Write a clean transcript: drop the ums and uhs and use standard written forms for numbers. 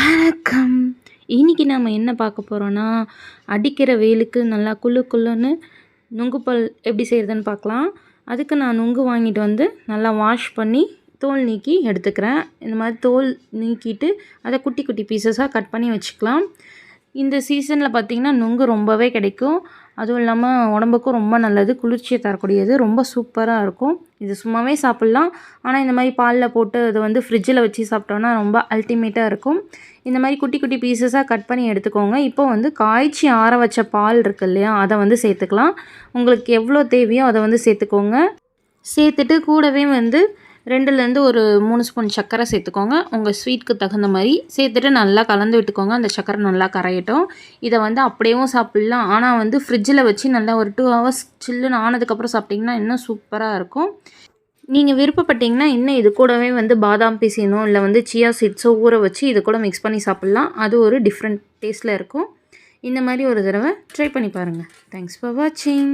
வணக்கம். இன்னைக்கு நம்ம என்ன பார்க்க போகிறோன்னா, அடிக்கிற வெயிலுக்கு நல்லா குளு குளுன்னு நுங்கு பால் எப்படி செய்கிறதுன்னு பார்க்கலாம். அதுக்கு நான் நுங்கு வாங்கிட்டு வந்து நல்லா வாஷ் பண்ணி தோல் நீக்கி எடுத்துக்கிறேன். இந்த மாதிரி தோல் நீக்கிட்டு அதை குட்டி குட்டி பீசஸாக கட் பண்ணி வச்சுக்கலாம். இந்த சீசனில் பார்த்திங்கன்னா நுங்கு ரொம்பவே கிடைக்கும். அதுவும் இல்லாமல் உடம்புக்கும் ரொம்ப நல்லது, குளிர்ச்சியை தரக்கூடியது, ரொம்ப சூப்பராக இருக்கும். இது சும்மாவே சாப்பிட்லாம். ஆனால் இந்த மாதிரி பாலில் போட்டு அதை வந்து ஃப்ரிட்ஜில் வச்சு சாப்பிட்டோன்னா ரொம்ப அல்டிமேட்டாக இருக்கும். இந்த மாதிரி குட்டி குட்டி பீசஸாக கட் பண்ணி எடுத்துக்கோங்க. இப்போ வந்து காய்ச்சி ஆற வச்ச பால் இருக்குது இல்லையா, அதை வந்து சேர்த்துக்கலாம். உங்களுக்கு எவ்வளோ தேவையோ அதை வந்து சேர்த்துக்கோங்க. சேர்த்துட்டு கூடவே வந்து 2லேருந்து ஒரு 3 ஸ்பூன் சர்க்கரை சேர்த்துக்கோங்க. உங்கள் ஸ்வீட்டுக்கு தகுந்த மாதிரி சேர்த்துட்டு நல்லா கலந்து விட்டுக்கோங்க. அந்த சர்க்கரை நல்லா கரையட்டும். இதை வந்து அப்படியேவும் சாப்பிட்லாம். ஆனால் வந்து ஃப்ரிட்ஜில் வச்சு நல்லா ஒரு 2 ஹவர்ஸ் சில்லுன்னு ஆனதுக்கப்புறம் சாப்பிட்டிங்கன்னா இன்னும் சூப்பராக இருக்கும். நீங்கள் விருப்பப்பட்டிங்கன்னா இன்னும் இது கூடவே வந்து பாதாம் பிசினோ இல்லை வந்து சியா சீட்ஸோ ஊற வச்சு இது கூட மிக்ஸ் பண்ணி சாப்பிட்லாம். அது ஒரு டிஃப்ரெண்ட் டேஸ்ட்டில் இருக்கும். இந்த மாதிரி ஒரு தடவை ட்ரை பண்ணி பாருங்கள். தேங்க்ஸ் ஃபார் வாட்சிங்.